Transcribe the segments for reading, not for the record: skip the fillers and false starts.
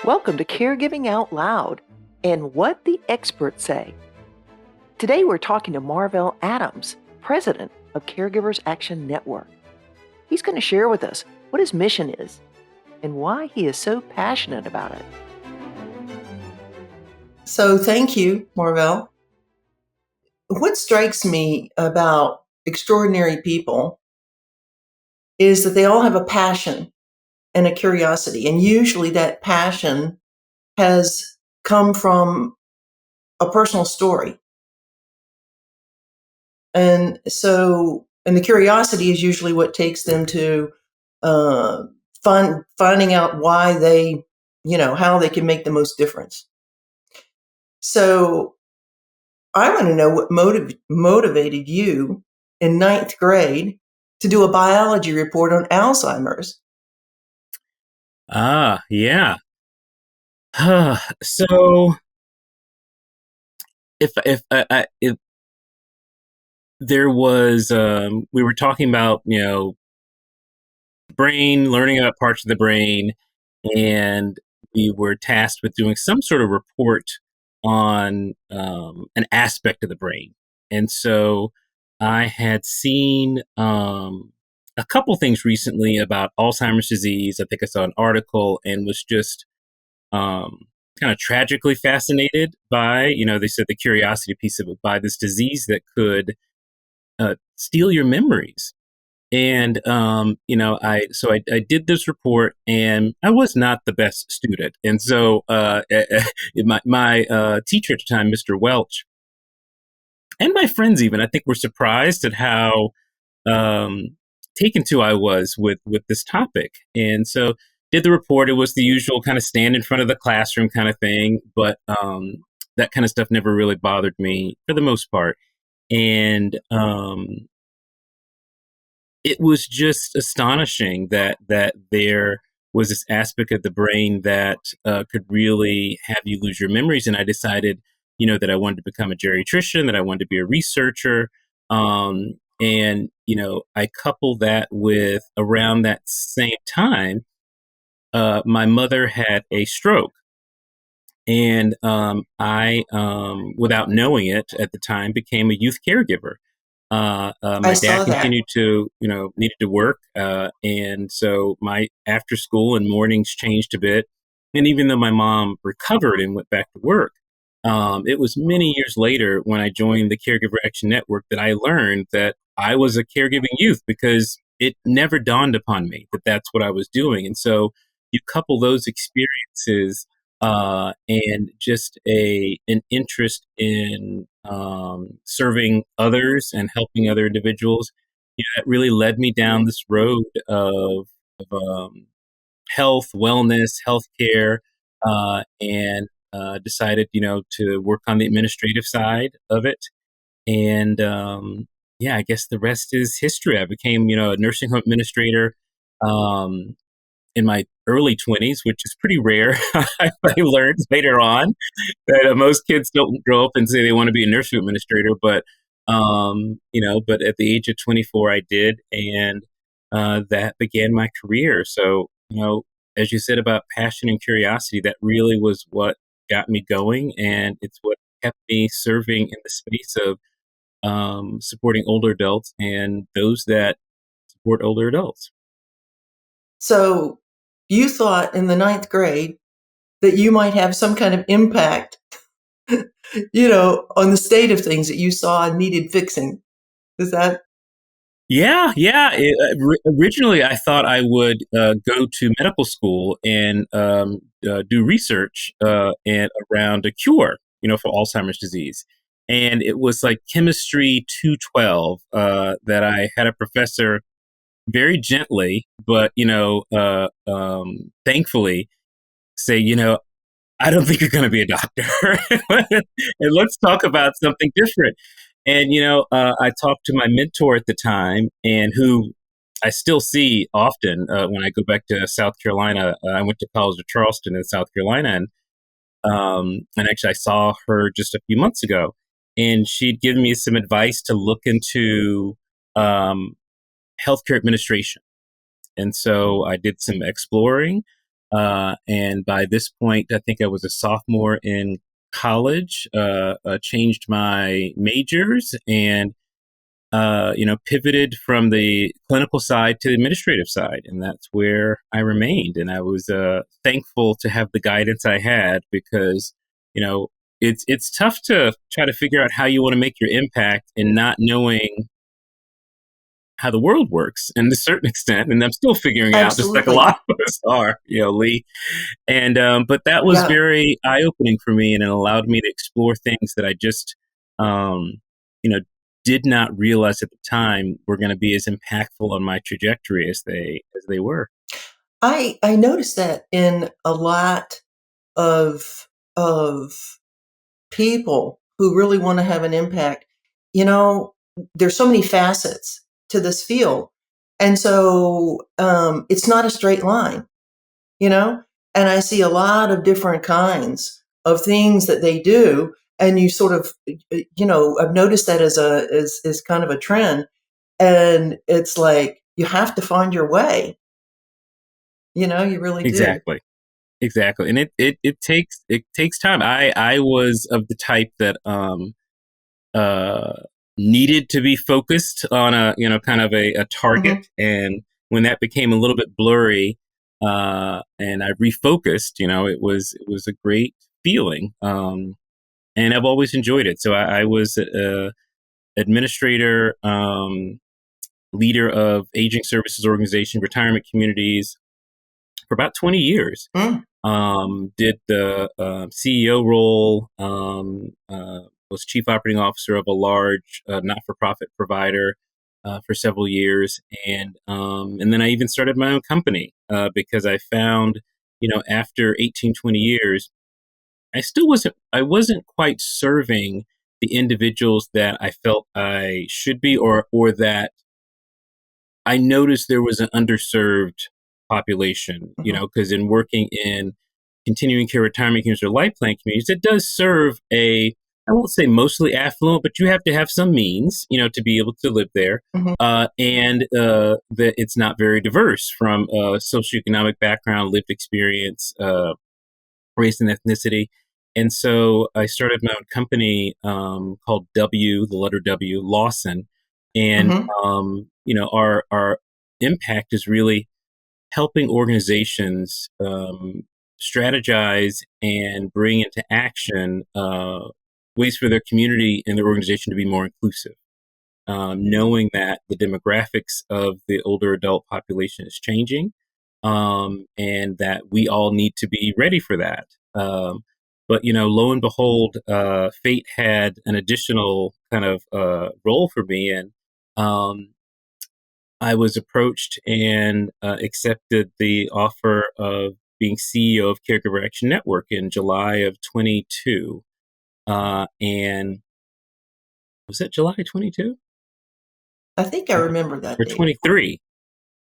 Welcome to Caregiving Out Loud and What the Experts Say. Today we're talking to Marvell Adams, President of Caregivers Action Network. He's going to share with us what his mission is and why he is so passionate about it. So thank you, Marvell. What strikes me about extraordinary people is that they all have a passion and a curiosity. And usually that passion has come from a personal story. And the curiosity is usually what takes them to finding out why how they can make the most difference. So I want to know what motivated you in ninth grade to do a biology report on Alzheimer's. Yeah. So if there was, we were talking about, brain, learning about parts of the brain, and we were tasked with doing some sort of report on an aspect of the brain. And so I had seen a couple things recently about Alzheimer's disease. I think I saw an article and was just kind of tragically fascinated by, they said the curiosity piece of it, by this disease that could steal your memories. And, I did this report and I was not the best student. And so my teacher at the time, Mr. Welch, and my friends even, I think, were surprised at how taken to I was with this topic. And so did the report. It was the usual kind of stand in front of the classroom kind of thing, but that kind of stuff never really bothered me for the most part. And it was just astonishing that there was this aspect of the brain that could really have you lose your memories. And I decided, that I wanted to become a geriatrician, that I wanted to be a researcher. And, I couple that with, around that same time, my mother had a stroke. And I, without knowing it at the time, became a youth caregiver. My dad continued to, needed to work. And so my after school and mornings changed a bit. And even though my mom recovered and went back to work, it was many years later when I joined the Caregiver Action Network that I learned that I was a caregiving youth, because it never dawned upon me that that's what I was doing. And so you couple those experiences and just an interest in serving others and helping other individuals, that really led me down this road of health, wellness, healthcare, and decided, to work on the administrative side of it. And I guess the rest is history. I became, a nursing home administrator in my early 20s, which is pretty rare. I learned later on that most kids don't grow up and say they want to be a nursing administrator, but but at the age of 24, I did, and that began my career. So, as you said about passion and curiosity, that really was what got me going, and it's what kept me serving in the space of supporting older adults and those that support older adults. So you thought in the ninth grade that you might have some kind of impact, on the state of things that you saw needed fixing. Is that? Yeah. Originally, I thought I would go to medical school and do research and around a cure, for Alzheimer's disease. And it was like chemistry 212 that I had a professor very gently, but thankfully, say, I don't think you're going to be a doctor, and let's talk about something different. And I talked to my mentor at the time, and who I still see often when I go back to South Carolina. I went to college at Charleston in South Carolina, and actually I saw her just a few months ago, and she'd given me some advice to look into healthcare administration. And so I did some exploring. And by this point, I think I was a sophomore in college, changed my majors and, pivoted from the clinical side to the administrative side. And that's where I remained. And I was thankful to have the guidance I had because, it's tough to try to figure out how you want to make your impact and not knowing how the world works and to a certain extent. And I'm still figuring out, just like a Absolutely. lot of us are, Lee. And but that was Yeah. very eye opening for me, and it allowed me to explore things that I just, um, you know, did not realize at the time were going to be as impactful on my trajectory as they were. I noticed that in a lot of people who really want to have an impact. You know, there's so many facets to this field. And so it's not a straight line, you know? And I see a lot of different kinds of things that they do. And you sort of, I've noticed that as kind of a trend. And it's like, you have to find your way, you really do. Exactly. Exactly. And it takes time. I was of the type that uh needed to be focused on a kind of a Hmm. target, and when that became a little bit blurry, and I refocused, it was a great feeling. And I've always enjoyed it. So I was administrator, leader of aging services organization, retirement communities for about 20 years. Mm. Did the CEO role, was chief operating officer of a large not-for-profit provider for several years, and then I even started my own company because I found, after 18, 20 years, I wasn't quite serving the individuals that I felt I should be, or that I noticed there was an underserved population, Hmm. because in working in continuing care retirement communities or life plan communities, it does serve I won't say mostly affluent, but you have to have some means, to be able to live there. Hmm. And that it's not very diverse from socioeconomic background, lived experience, race and ethnicity. And so I started my own company called the letter W, Lawson. And, Hmm. our impact is really helping organizations strategize and bring into action ways for their community and their organization to be more inclusive. Knowing that the demographics of the older adult population is changing, and that we all need to be ready for that. But lo and behold, fate had an additional kind of role for me, and um, I was approached and accepted the offer of being CEO of Caregiver Action Network in July of 22. And was that July 22 I think I remember that or date. 23?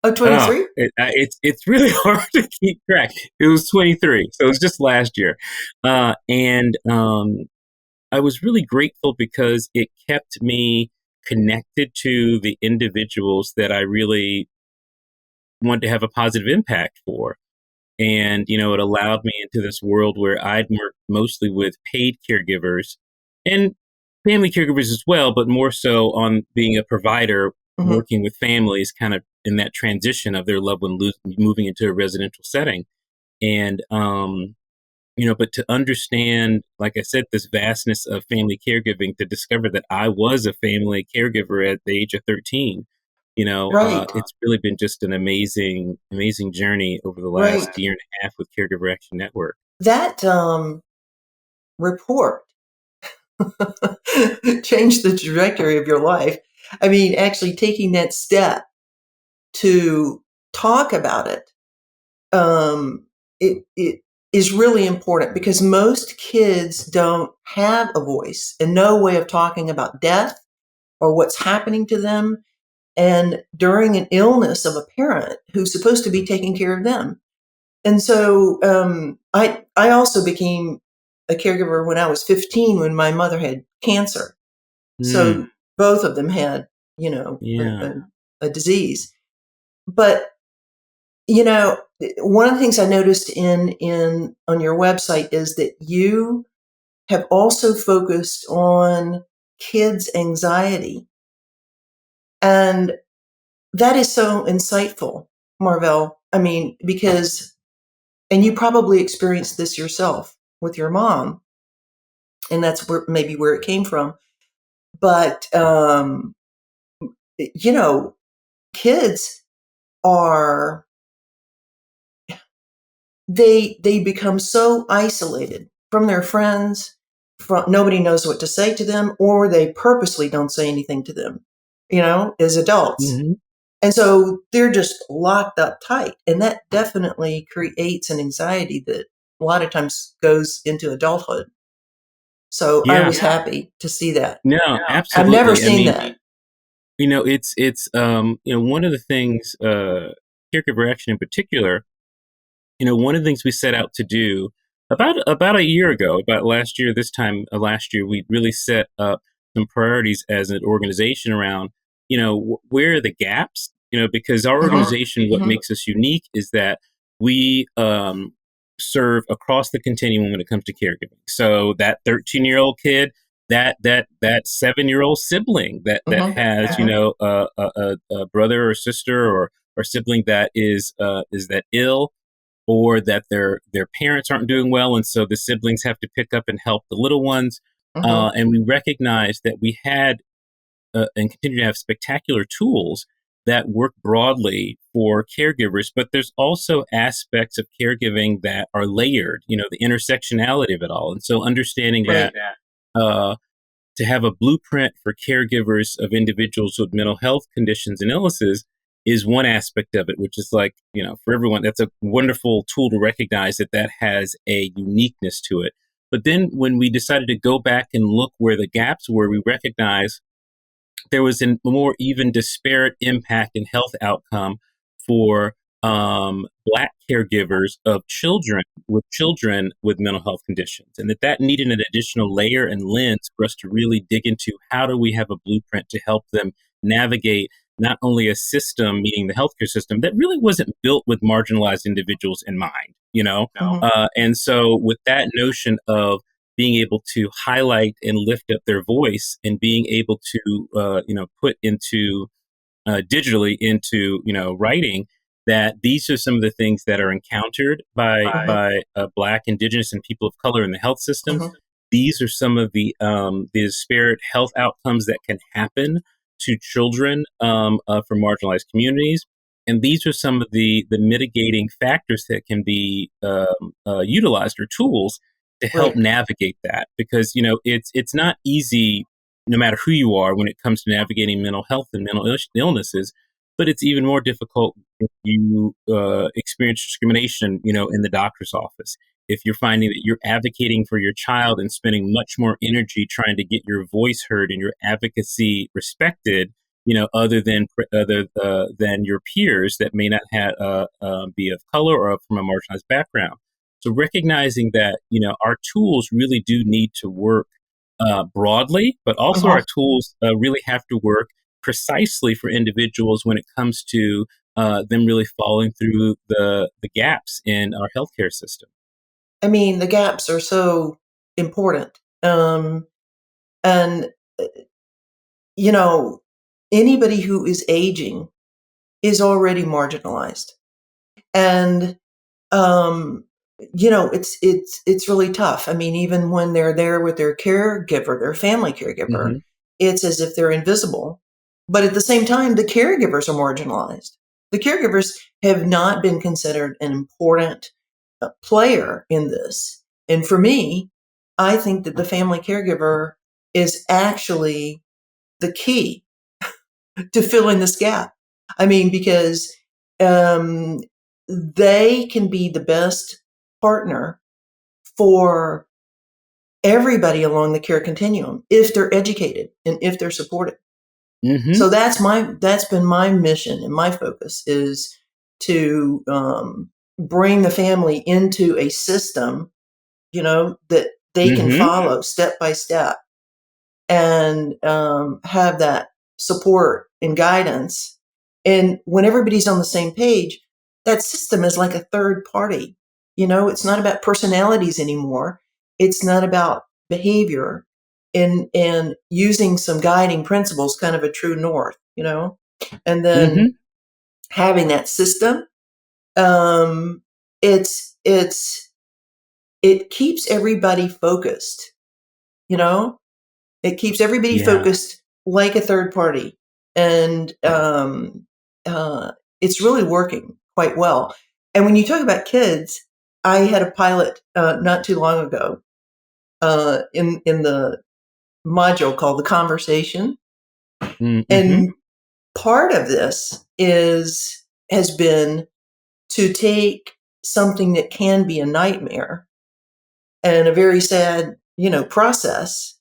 Oh, Oh, 23? it's really hard to keep track. It was 23, so it was just last year, and I was really grateful because it kept me connected to the individuals that I really wanted to have a positive impact for. And, it allowed me into this world where I'd worked mostly with paid caregivers and family caregivers as well, but more so on being a provider, Hmm. working with families kind of in that transition of their loved one moving into a residential setting. And, but to understand, like I said, this vastness of family caregiving, to discover that I was a family caregiver at the age of 13, Right, it's really been just an amazing, amazing journey over the last right. year and a half with Caregiver Action Network. That report changed the trajectory of your life. I mean, actually taking that step to talk about it, it is really important because most kids don't have a voice and no way of talking about death or what's happening to them and during an illness of a parent who's supposed to be taking care of them. And so I also became a caregiver when I was 15 when my mother had cancer. Mm, So both of them had, you know, yeah. a disease. But One of the things I noticed in on your website is that you have also focused on kids' anxiety. And that is so insightful, Marvell. I mean, and you probably experienced this yourself with your mom, and that's maybe where it came from. But, kids are, they become so isolated from their friends, nobody knows what to say to them, or they purposely don't say anything to them, as adults. Mm-hmm. And so they're just locked up tight. And that definitely creates an anxiety that a lot of times goes into adulthood. So I Yeah. was happy to see that. No, I've absolutely. never seen that. It's one of the things, Caregiver Action in particular, one of the things we set out to do about a year ago, about last year, this time last year, we really set up some priorities as an organization around, where are the gaps? Because our organization, what makes us unique is that we serve across the continuum when it comes to caregiving. So that 13-year-old kid, that 7-year-old sibling that has a brother or sister or sibling that is that ill, or that their parents aren't doing well, and so the siblings have to pick up and help the little ones. And we recognized that we had and continue to have spectacular tools that work broadly for caregivers, but there's also aspects of caregiving that are layered, the intersectionality of it all. And so understanding that to have a blueprint for caregivers of individuals with mental health conditions and illnesses is one aspect of it, which is like, for everyone, that's a wonderful tool to recognize that has a uniqueness to it. But then when we decided to go back and look where the gaps were, we recognized there was a more even disparate impact and health outcome for Black caregivers of children with mental health conditions, and that needed an additional layer and lens for us to really dig into how do we have a blueprint to help them navigate not only a system, meaning the healthcare system, that really wasn't built with marginalized individuals in mind, and so with that notion of being able to highlight and lift up their voice and being able to, put into digitally into, writing, that these are some of the things that are encountered by Black, Indigenous, and people of color in the health systems. These are some of the disparate health outcomes that can happen to children from marginalized communities. And these are some of the mitigating factors that can be utilized, or tools to help navigate that, because it's not easy, no matter who you are, when it comes to navigating mental health and mental illnesses. But it's even more difficult if you experience discrimination, in the doctor's office. If you're finding that you're advocating for your child and spending much more energy trying to get your voice heard and your advocacy respected, other than your peers that may not be of color or from a marginalized background. So recognizing that, our tools really do need to work broadly, but also our tools really have to work precisely for individuals when it comes to them really falling through the gaps in our healthcare system. I mean, the gaps are so important. And, anybody who is aging is already marginalized. And, it's really tough. I mean, even when they're there with their caregiver, their family caregiver, it's as if they're invisible. But at the same time, the caregivers are marginalized. The caregivers have not been considered an important player in this. And for me, I think that the family caregiver is actually the key to filling this gap. I mean, because they can be the best partner for everybody along the care continuum if they're educated and if they're supported. So that's been my mission, and my focus is to bring the family into a system, that they can follow step by step, and have that support and guidance. And when everybody's on the same page, that system is like a third party. It's not about personalities anymore. It's not about behavior and using some guiding principles, kind of a true north, and then having that system. It keeps everybody focused, it keeps everybody focused like a third party. And it's really working quite well. And when you talk about kids, I had a pilot not too long ago in the module called The Conversation. And part of this has been to take something that can be a nightmare and a very sad, process,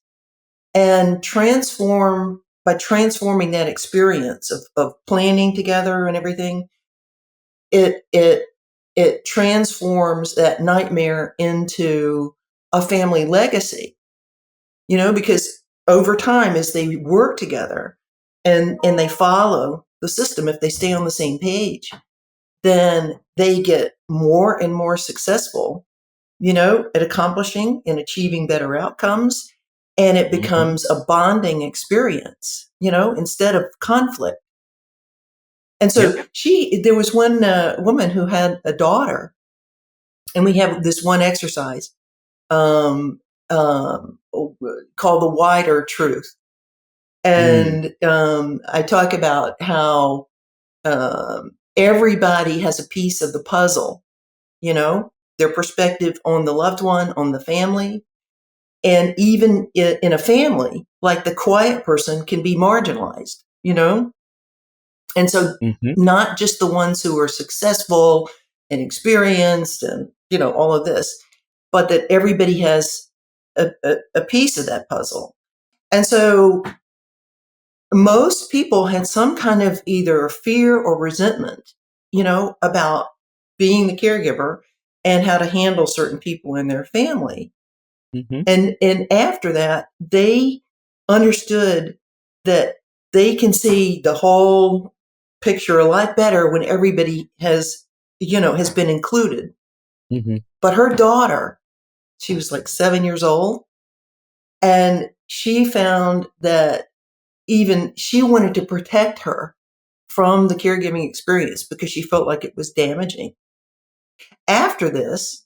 and transforming that experience of planning together and everything. It transforms that nightmare into a family legacy, because over time, as they work together and they follow the system, if they stay on the same page, then they get more and more successful, at accomplishing and achieving better outcomes. And it becomes a bonding experience, instead of conflict. And so there was one woman who had a daughter, and we have this one exercise called The Wider Truth. And I talk about how everybody has a piece of the puzzle, their perspective on the loved one, on the family. And even in a family, like the quiet person can be marginalized, And so not just the ones who are successful and experienced and, all of this, but that everybody has a piece of that puzzle. And so most people had some kind of either fear or resentment, about being the caregiver and how to handle certain people in their family. And after that, they understood that they can see the whole picture a lot better when everybody has been included. But her daughter, she was like 7 years old, and she found that even she wanted to protect her from the caregiving experience because she felt like it was damaging. After this,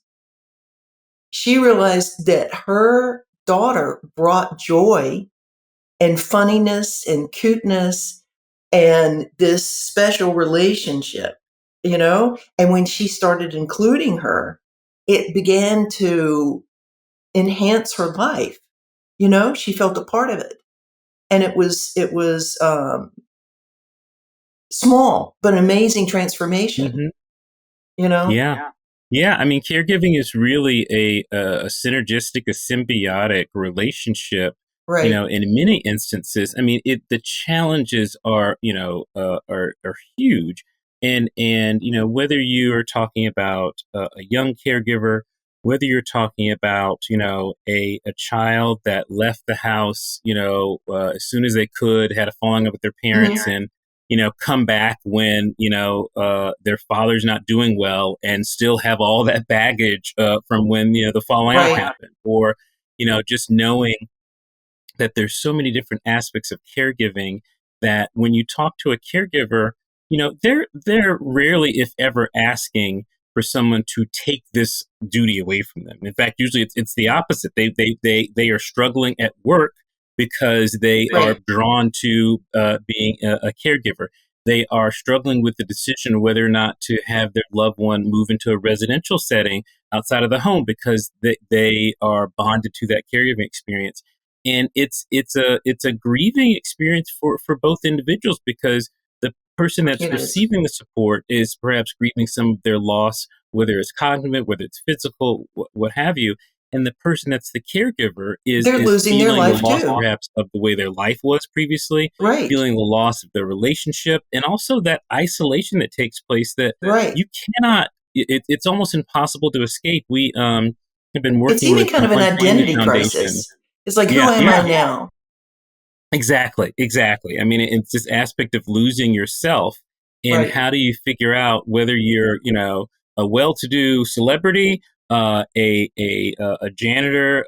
she realized that her daughter brought joy and funniness and cuteness and this special relationship, and when she started including her, it began to enhance her life. She felt a part of it. And it was small, but amazing transformation, Yeah. I mean, caregiving is really a synergistic, a symbiotic relationship. Right. In many instances, I mean, the challenges are huge, and whether you are talking about a young caregiver, whether you're talking about a child that left the house as soon as they could, had a falling out with their parents, and come back when their father's not doing well, and still have all that baggage from when the falling out happened, or just knowing that there's so many different aspects of caregiving that when you talk to a caregiver, they're rarely, if ever, asking for someone to take this duty away from them. In fact, usually it's the opposite. They are struggling at work because they are drawn to being a caregiver. They are struggling with the decision whether or not to have their loved one move into a residential setting outside of the home because they are bonded to that caregiving experience. And it's a grieving experience for both individuals, because the person that's receiving the support is perhaps grieving some of their loss, whether it's cognitive, whether it's physical, what have you. And the person that's the caregiver is losing feeling their life the loss, too, perhaps, of the way their life was previously, feeling the loss of their relationship, and also that isolation that takes place that you cannot. It's almost impossible to escape. We have been working. It's even with kind of an identity crisis. It's like, who am I now? Exactly. I mean, it's this aspect of losing yourself. And Right. how do you figure out whether you're, a well-to-do celebrity, a janitor,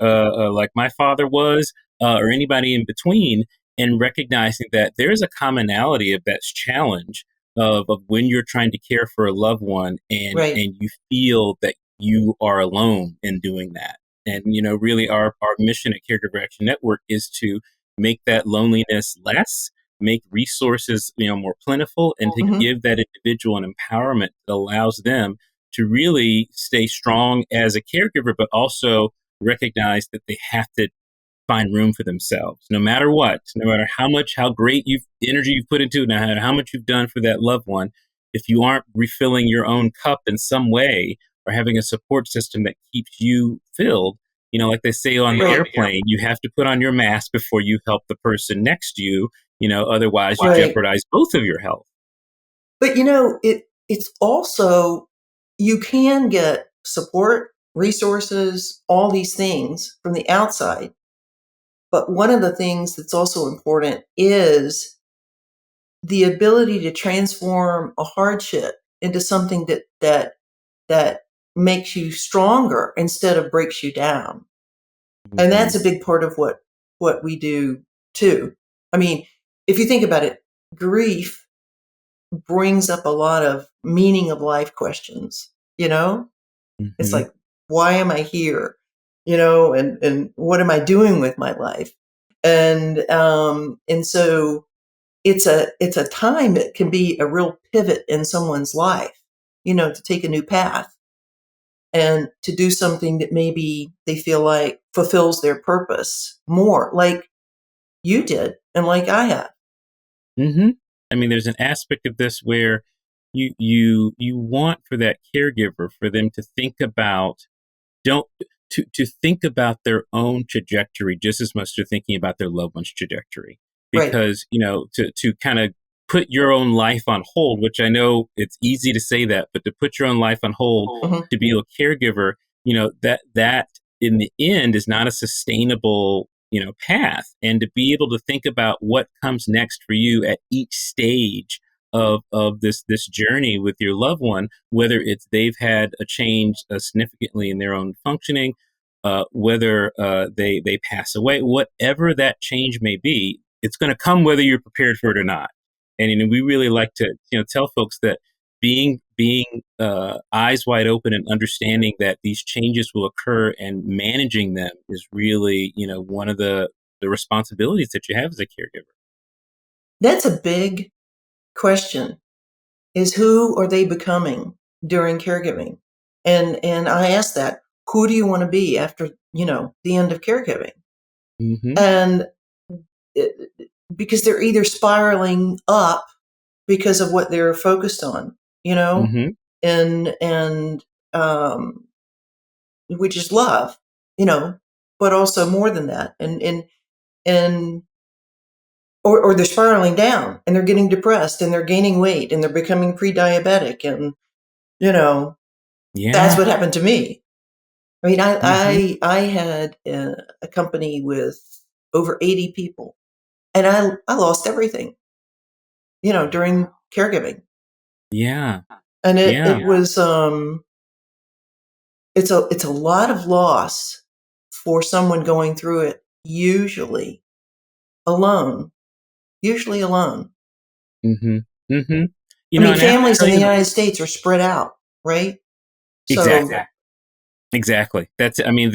like my father was, or anybody in between, and recognizing that there is a commonality of that challenge of when you're trying to care for a loved one, Right. and you feel that you are alone in doing that. And, really our mission at Caregiver Action Network is to make that loneliness less, make resources, more plentiful, and to Hmm. give that individual an empowerment that allows them to really stay strong as a caregiver, but also recognize that they have to find room for themselves, no matter what, no matter how great energy you've put into it, no matter how much you've done for that loved one. If you aren't refilling your own cup in some way, or having a support system that keeps you filled, like they say on the Right. airplane, you have to put on your mask before you help the person next to you. Otherwise you Right. jeopardize both of your health. But it's also, you can get support, resources, all these things from the outside. But one of the things that's also important is the ability to transform a hardship into something that makes you stronger instead of breaks you down. And that's Mhm. a big part of what we do too. I mean, if you think about it, grief brings up a lot of meaning of life questions, you know? It's Mhm. like, why am I here? And what am I doing with my life? And so it's a time that can be a real pivot in someone's life, to take a new path and to do something that maybe they feel like fulfills their purpose more, like you did and like I have. hmm I mean, there's an aspect of this where you want for that caregiver for them to think about don't to think about their own trajectory just as much as they're thinking about their loved one's trajectory. Right. Because to kind of put your own life on hold, which I know it's easy to say that, but to put your own life on hold Mhm. to be a caregiver, that in the end is not a sustainable path. And to be able to think about what comes next for you at each stage of this journey with your loved one, whether it's they've had a change significantly in their own functioning, whether they pass away, whatever that change may be, it's going to come whether you're prepared for it or not. And we really like to tell folks that being eyes wide open and understanding that these changes will occur and managing them is really one of the responsibilities that you have as a caregiver. That's a big question, is who are they becoming during caregiving? And I ask that, who do you want to be after, the end of caregiving? hmm And it, because they're either spiraling up because of what they're focused on, you know, hmm and which is love, but also more than that. And or they're spiraling down and they're getting depressed and they're gaining weight and they're becoming pre-diabetic, and you know that's Yeah. what happened to me. I mean, I hmm I, I had a company with over 80 people, and I lost everything, during caregiving, Yeah. and it Yeah. it was it's a lot of loss for someone going through it, alone, usually alone. hmm hmm I mean, And I have to families tell in the you, United States are spread out, right? So, exactly. Exactly. That's, I mean,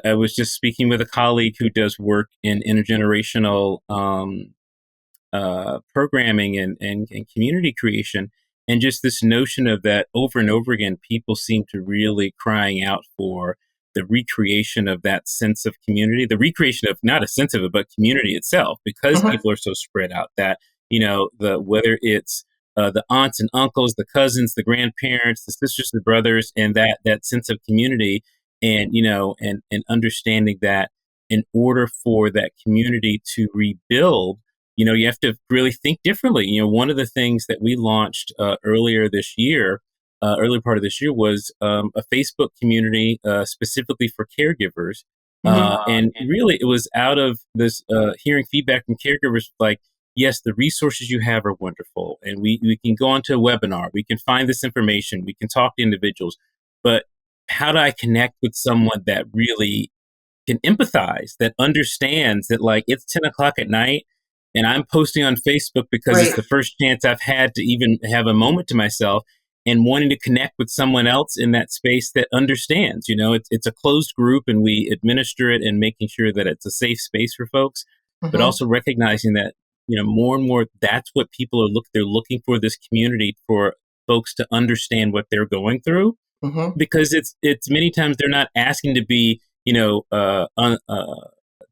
I was just speaking with a colleague who does work in intergenerational programming and community creation. And just this notion of that over and over again, people seem to really crying out for the recreation of that sense of community, the recreation of not a sense of it, but community itself, because mhm, people are so spread out that, whether it's the aunts and uncles, the cousins, the grandparents, the sisters, the brothers, and that sense of community, and, and understanding that in order for that community to rebuild, you have to really think differently. One of the things that we launched early part of this year, was a Facebook community specifically for caregivers. mhm, And really, it was out of this hearing feedback from caregivers like, yes, the resources you have are wonderful, and we can go onto a webinar, we can find this information, we can talk to individuals, but how do I connect with someone that really can empathize, that understands that, like, it's 10 o'clock at night and I'm posting on Facebook because it's Right. the first chance I've had to even have a moment to myself, and wanting to connect with someone else in that space that understands. It's a closed group and we administer it, and making sure that it's a safe space for folks, but Mm-hmm. also recognizing that, more and more, that's what people they're looking for, this community, for folks to understand what they're going through, Mm-hmm. because it's many times they're not asking to be,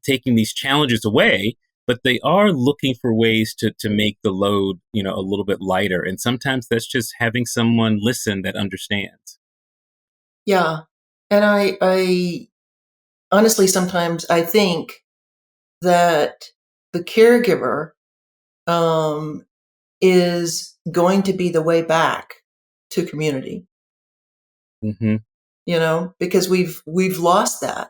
taking these challenges away, but they are looking for ways to make the load, a little bit lighter. And sometimes that's just having someone listen that understands. Yeah. And I honestly, sometimes I think that the caregiver um, is going to be the way back to community, Mm-hmm. because we've lost that.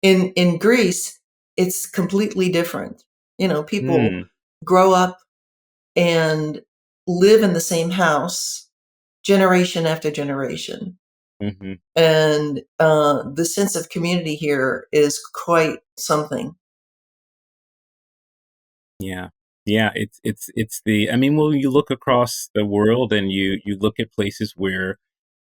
In Greece, it's completely different. People Mm, grow up and live in the same house generation after generation. mm-hmm. And the sense of community here is quite something. Yeah. Yeah. It's the, I mean, when you look across the world and you look at places where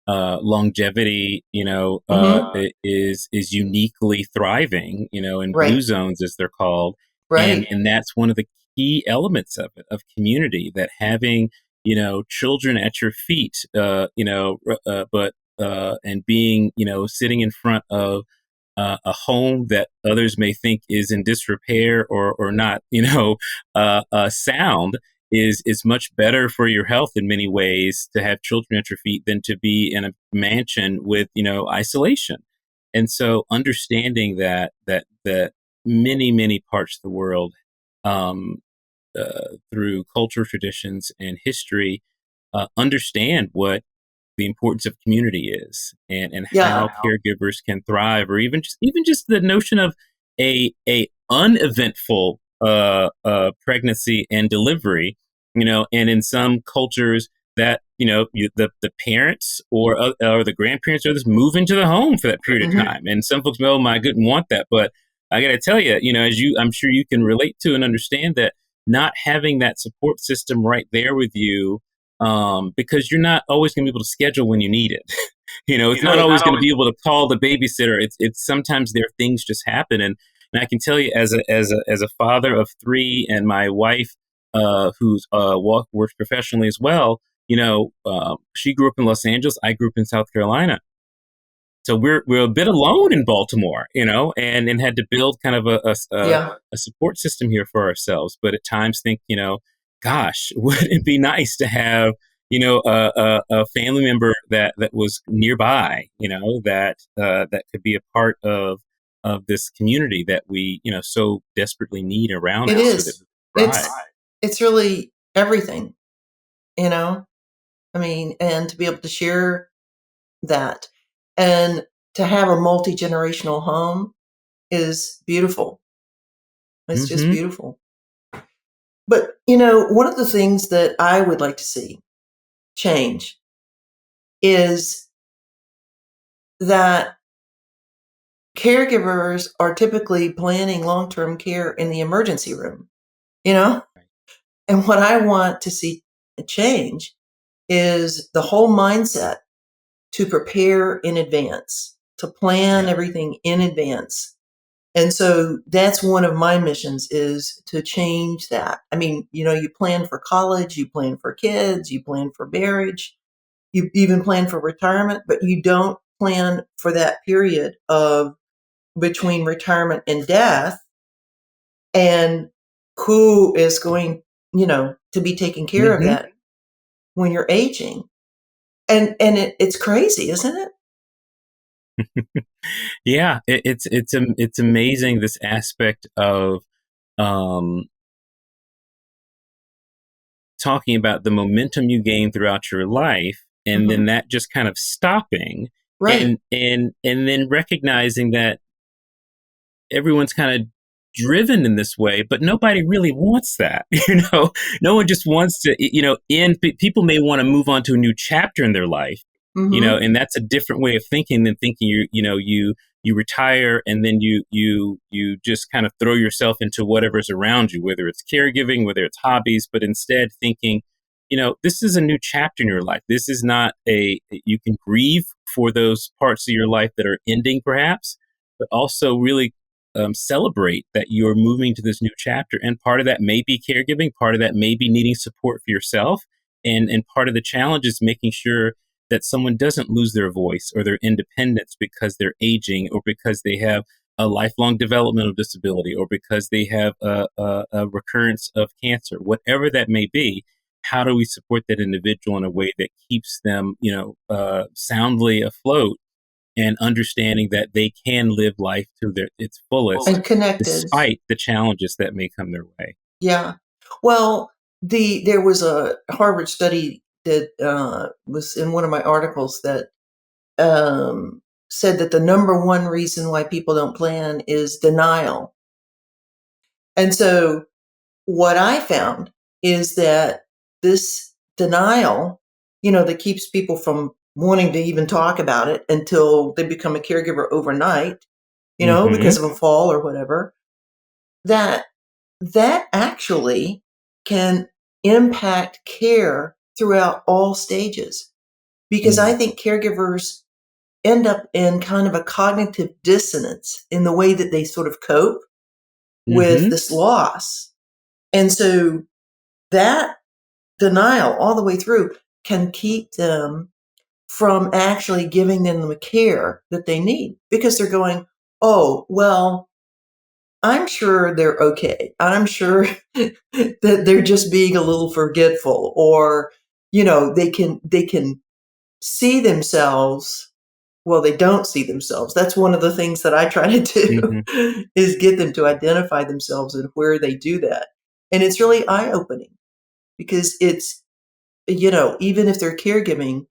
longevity, Mm-hmm. is uniquely thriving, in blue Right. zones, as they're called, and Right. and that's one of the key elements of it, of community, that having, children at your feet, but and being, sitting in front of a home that others may think is in disrepair, or not, sound, is much better for your health in many ways, to have children at your feet, than to be in a mansion with, isolation. And so understanding that many parts of the world, um, through culture, traditions, and history, understand what the importance of community is, and Yeah. how caregivers can thrive, or even just the notion of a uneventful pregnancy and delivery, and in some cultures that, the parents, or the grandparents, or this, move into the home for that period of Mm-hmm. time, and some folks, oh my goodness, want that. But I got to tell you, I'm sure you can relate to and understand that, not having that support system right there with you, because you're not always going to be able to schedule when you need it. It's not always going to be able to call the babysitter. It's sometimes there, things just happen, and I can tell you, as a father of three, and my wife, who's works professionally as well. She grew up in Los Angeles. I grew up in South Carolina. So we're a bit alone in Baltimore, and had to build kind of Yeah. a support system here for ourselves. But at times think, gosh, wouldn't it be nice to have, a family member that was nearby, that could be a part of this community that we, so desperately need around It us, so that is. we It's thrive. it's really everything, you know? I mean, and to be able to share that and to have a multi-generational home is beautiful. It's just Mm-hmm. beautiful. But, one of the things that I would like to see change is that caregivers are typically planning long-term care in the emergency room, you know? And what I want to see change is the whole mindset to prepare in advance, to plan Yeah. everything in advance. And so that's one of my missions, is to change that. I mean, you plan for college, you plan for kids, you plan for marriage, you even plan for retirement, but you don't plan for that period of between retirement and death, and who is going, to be taking care of Mm-hmm. that when you're aging. And it's crazy, isn't it? Yeah, it's amazing, this aspect of, um, talking about the momentum you gain throughout your life, and Hmm. then that just kind of stopping, Right. and then recognizing that everyone's kind of driven in this way, but nobody really wants that. No one just wants to, people may want to move on to a new chapter in their life, Mm-hmm. and that's a different way of thinking than thinking you retire and then you just kind of throw yourself into whatever's around you, whether it's caregiving, whether it's hobbies, but instead thinking, this is a new chapter in your life. This is not you can grieve for those parts of your life that are ending perhaps, but also really celebrate that you're moving to this new chapter. And part of that may be caregiving, part of that may be needing support for yourself. And part of the challenge is making sure that someone doesn't lose their voice or their independence because they're aging or because they have a lifelong developmental disability or because they have a recurrence of cancer, whatever that may be. How do we support that individual in a way that keeps them, soundly afloat and understanding that they can live life to its fullest, And connected. despite the challenges that may come their way? Yeah. Well, there was a Harvard study that was in one of my articles that said that the number one reason why people don't plan is denial. And so what I found is that this denial, that keeps people from wanting to even talk about it until they become a caregiver overnight, Mm-hmm. because of a fall or whatever, that actually can impact care throughout all stages. Because I think caregivers end up in kind of a cognitive dissonance in the way that they sort of cope with Mm-hmm. this loss. And so that denial all the way through can keep them from actually giving them the care that they need because they're going, oh, well, I'm sure they're okay. I'm sure that they're just being a little forgetful, or, they can see themselves. Well, they don't see themselves. That's one of the things that I try to Mm-hmm. do is get them to identify themselves and where they do that. And it's really eye-opening because it's, even if they're caregiving,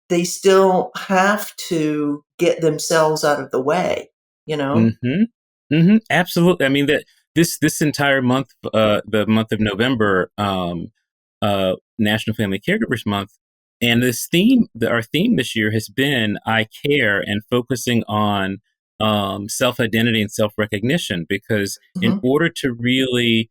they still have to get themselves out of the way, Mm-hmm. Mm-hmm. Absolutely. I mean that this entire month, the month of November, National Family Caregivers Month, and our theme this year has been "I Care" and focusing on self identity and self recognition. Because in Mhm. order to really,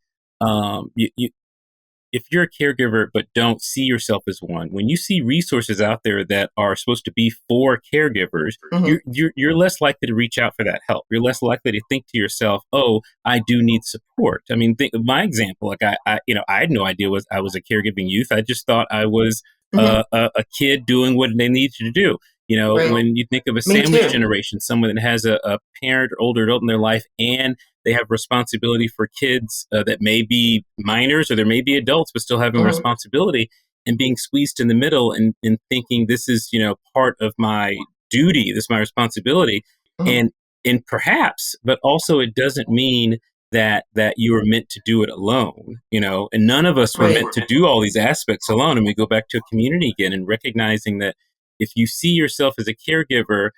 if you're a caregiver but don't see yourself as one, when you see resources out there that are supposed to be for caregivers, Mhm. you're less likely to reach out for that help. You're less likely to think to yourself, "Oh, I do need support." I mean, my example, like I had no idea I was a caregiving youth. I just thought I was Mhm. a kid doing what they needed to do. Right. When you think of a Me sandwich too. generation, someone that has a parent or older adult in their life and they have responsibility for kids that may be minors or there may be adults, but still having Mhm. responsibility and being squeezed in the middle and thinking this is, part of my duty, this is my responsibility. Mhm. And, and perhaps, but also it doesn't mean that you are meant to do it alone, and none of us were Right. meant to do all these aspects alone. And we go back to a community again and recognizing that if you see yourself as a caregiver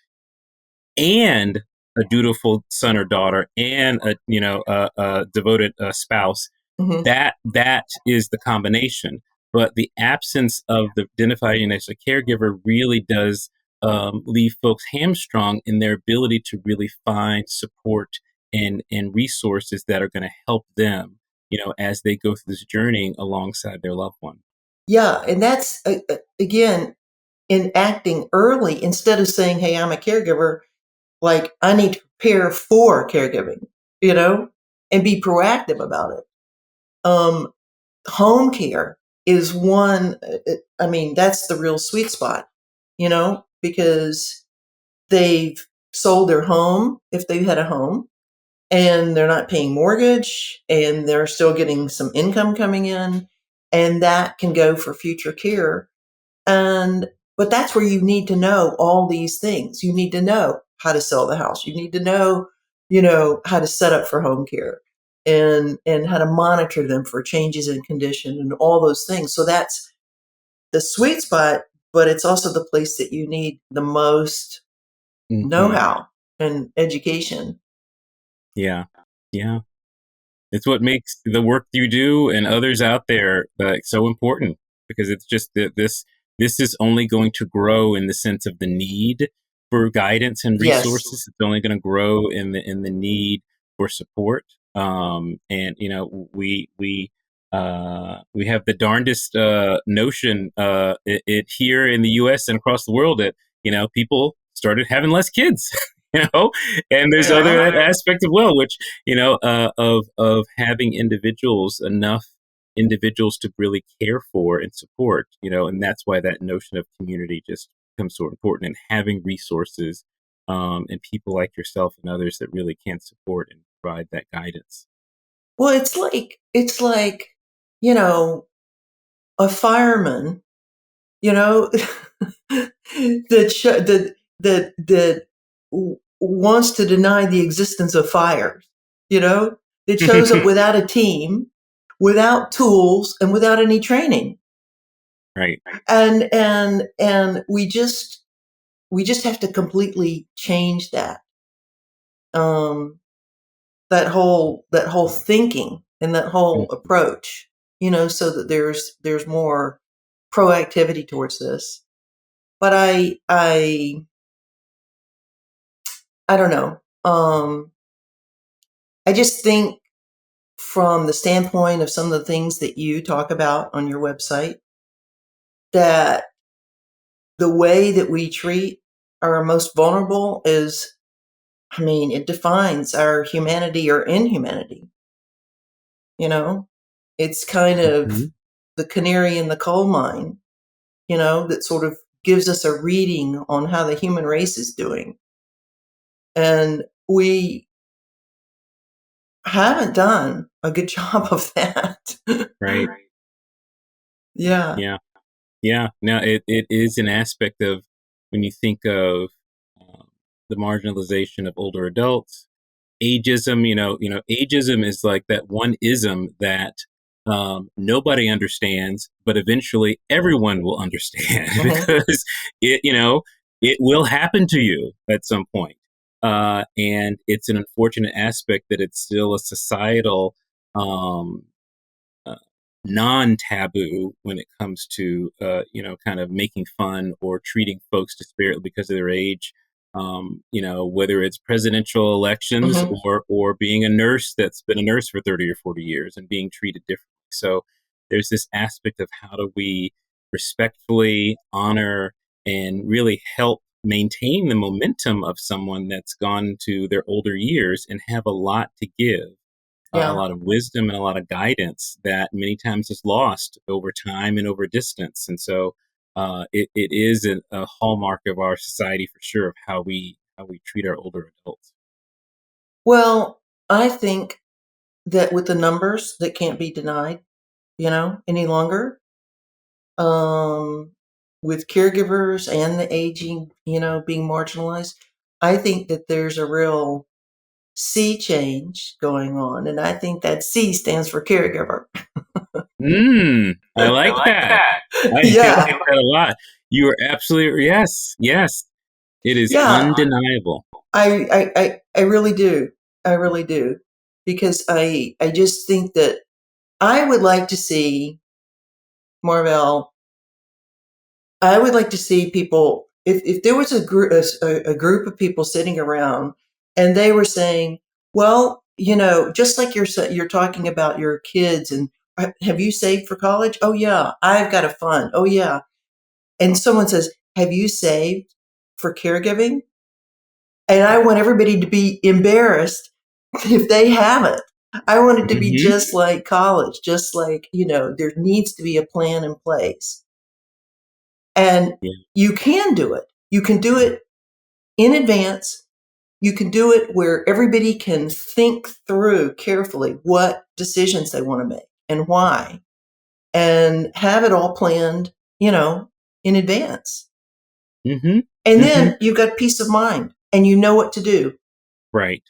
and a dutiful son or daughter and a devoted spouse, Mhm. that is the combination. But the absence of the identifying as a caregiver really does leave folks hamstrung in their ability to really find support and resources that are going to help them, as they go through this journey alongside their loved one. Yeah, and that's again in acting early instead of saying, "Hey, I'm a caregiver." Like I need to prepare for caregiving, you know, and be proactive about it. Um, Home care is one. I mean, that's the real sweet spot, because they've sold their home if they've had a home and they're not paying mortgage and they're still getting some income coming in, and that can go for future care. But that's where you need to know all these things. You need to know how to sell the house. You need to know, how to set up for home care and how to monitor them for changes in condition and all those things. So that's the sweet spot, but it's also the place that you need the most Hmm. know-how and education. Yeah. Yeah. It's what makes the work you do and others out there so important, because it's just that this is only going to grow in the sense of the need for guidance and Yes. resources. It's only going to grow in the need for support. And we have the darndest notion here in the U.S. and across the world that people started having less kids. And there's Yeah. other aspects as well, which of having enough individuals to really care for and support, and that's why that notion of community just becomes so important, and having resources and people like yourself and others that really can support and provide that guidance. Well, it's like, you know, a fireman, you know, that wants to deny the existence of fires, that shows up without a team, without tools, and without any training. Right. And we just have to completely change that. That whole thinking and that whole approach, so that there's more proactivity towards this. But I don't know. I just think from the standpoint of some of the things that you talk about on your website, that the way that we treat our most vulnerable is, it defines our humanity or inhumanity. It's kind of the canary in the coal mine, that sort of gives us a reading on how the human race is doing. And we haven't done a good job of that. Right. Yeah. Yeah. Now it is an aspect of, when you think of the marginalization of older adults, ageism. Ageism is like that one ism that nobody understands, but eventually everyone will understand because it will happen to you at some point. And it's an unfortunate aspect that it's still a societal non-taboo when it comes to kind of making fun or treating folks disparately because of their age. Whether it's presidential elections or being a nurse that's been a nurse for 30 or 40 years and being treated differently. So there's this aspect of how do we respectfully honor and really help maintain the momentum of someone that's gone to their older years and have a lot to give. A lot of wisdom and a lot of guidance that many times is lost over time and over distance. And so it is a hallmark of our society for sure, of how we treat our older adults. Well, I think that with the numbers that can't be denied, any longer, with caregivers and the aging, being marginalized, I think that there's a real C change going on. And I think that C stands for caregiver. I like that. I like that a lot. You are absolutely, yes. It is undeniable. I really do. I really do. Because I just think that I would like to see, Marvell, I would like to see people, if there was a group of people sitting around and they were saying, well, just like you're talking about your kids, and have you saved for college? Oh yeah, I've got a fund. Oh yeah. And someone says, have you saved for caregiving? And I want everybody to be embarrassed if they haven't. I want it to be just like college, just like, there needs to be a plan in place. And you can do it. You can do it in advance. You can do it where everybody can think through carefully what decisions they want to make and why, and have it all planned, in advance. And then you've got peace of mind and you know what to do. Right.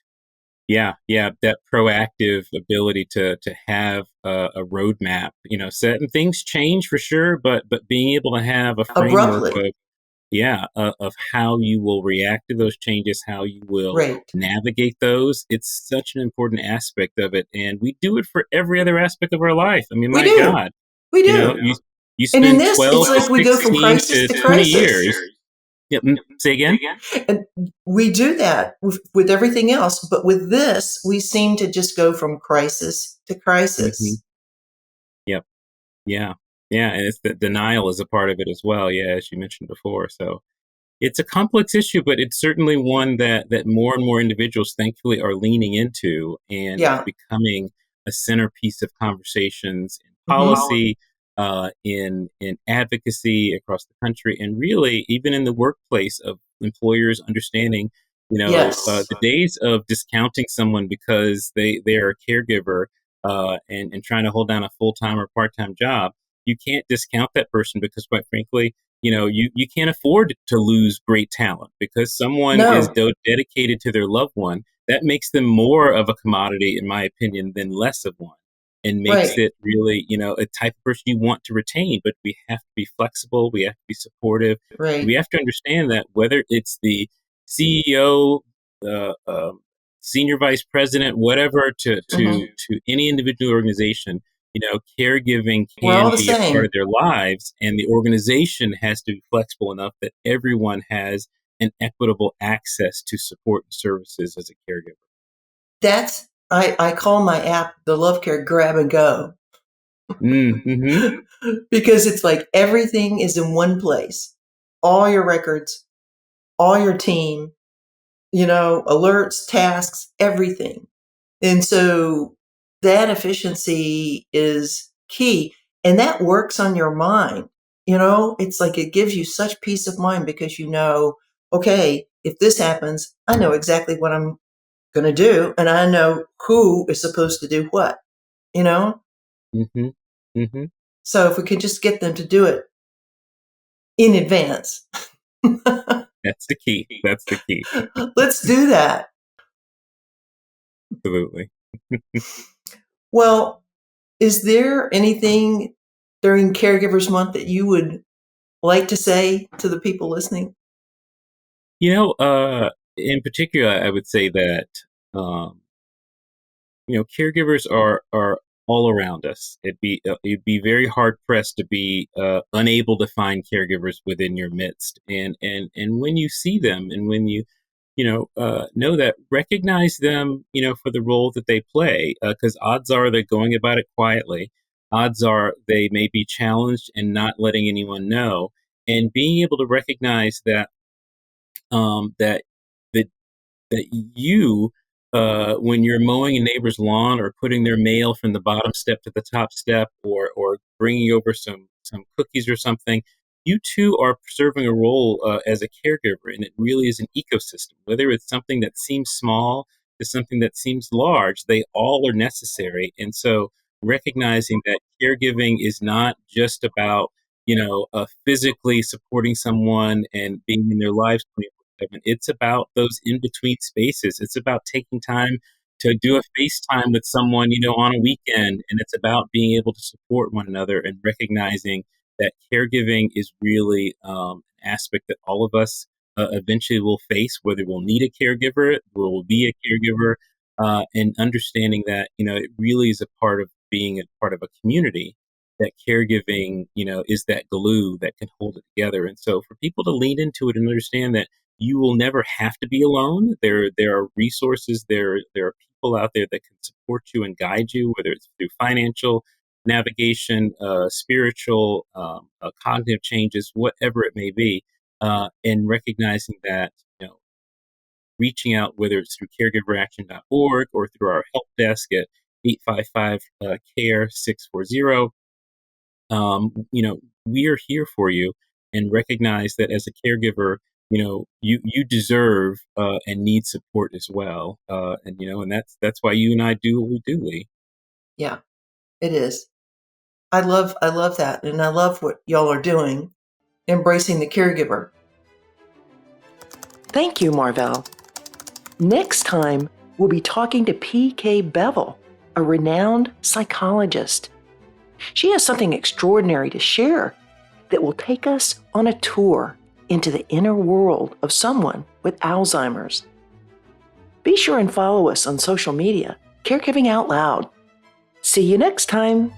Yeah. That proactive ability to have a roadmap, set, and things change for sure, but being able to have a framework Abruptly. of how you will react to those changes, how you will Right. navigate those. It's such an important aspect of it, and we do it for every other aspect of our life. I mean, We my do. God, We you know, do. you And in spend this, 12 it's to like we go from 16 crisis to to 20 crisis. years. Yep. Say again. And we do that with everything else. But with this, we seem to just go from crisis to Hmm. crisis. Yep. Yeah. Yeah. And it's the denial is a part of it as well. Yeah, as you mentioned before. So it's a complex issue, but it's certainly one that more and more individuals, thankfully, are leaning into, and it's Yeah. becoming a centerpiece of conversations in Hmm. policy, in advocacy across the country, and really even in the workplace of employers understanding. Yes. The days of discounting someone because they are a caregiver, and trying to hold down a full time or part time job. You can't discount that person because, quite frankly, you can't afford to lose great talent because someone is No. dedicated to their loved one. That makes them more of a commodity, in my opinion, than less of one, and makes Right. it really, a type of person you want to retain. But we have to be flexible, we have to be supportive, and we Right. have to understand that whether it's the CEO, uh, senior vice president, whatever, Hmm. to any individual organization, caregiving We're all can the be a part same. of their lives, and the organization has to be flexible enough that everyone has an equitable access to support and services as a caregiver. I call my app the Love Care Grab and Go Mm-hmm. because it's like everything is in one place. All your records, all your team, alerts, tasks, everything. And so that efficiency is key. And that works on your mind. It's like it gives you such peace of mind because okay, if this happens, I know exactly what I'm going to do and I know who is supposed to do what, you know? Mm-hmm. Mm-hmm. So if we could just get them to do it in advance, That's the key. That's the key. let's do that. Absolutely. Well, is there anything during Caregivers Month that you would like to say to the people listening? In particular, I would say that um, caregivers are all around us. It'd be very hard pressed to be unable to find caregivers within your midst, and when you see them, and when you know that, recognize them, for the role that they play, because odds are they're going about it quietly. Odds are they may be challenged and not letting anyone know, and being able to recognize that that that that you, when you're mowing a neighbor's lawn or putting their mail from the bottom step to the top step, or bringing over some cookies or something, you too are serving a role as a caregiver, and it really is an ecosystem. Whether it's something that seems small to something that seems large, they all are necessary. And so, recognizing that caregiving is not just about physically supporting someone and being in their lives 24/7. It's about those in between spaces. It's about taking time to do a FaceTime with someone, on a weekend. And it's about being able to support one another and recognizing that caregiving is really an aspect that all of us eventually will face, whether we'll need a caregiver, we'll be a caregiver, and understanding that, it really is a part of being a part of a community, that caregiving, is that glue that can hold it together. And so for people to lean into it and understand that you will never have to be alone. There are resources, there are people out there that can support you and guide you, whether it's through financial navigation, spiritual, cognitive changes, whatever it may be, and recognizing that, reaching out, whether it's through caregiveraction.org or through our help desk at 855 care 640. We are here for you, and recognize that as a caregiver, you deserve and need support as well. And that's why you and I do what we do, Lee. Yeah, it is. I love that. And I love what y'all are doing, embracing the caregiver. Thank you, Marvell. Next time, we'll be talking to P.K. Bevel, a renowned psychologist. She has something extraordinary to share that will take us on a tour into the inner world of someone with Alzheimer's. Be sure and follow us on social media, Caregiving Out Loud. See you next time.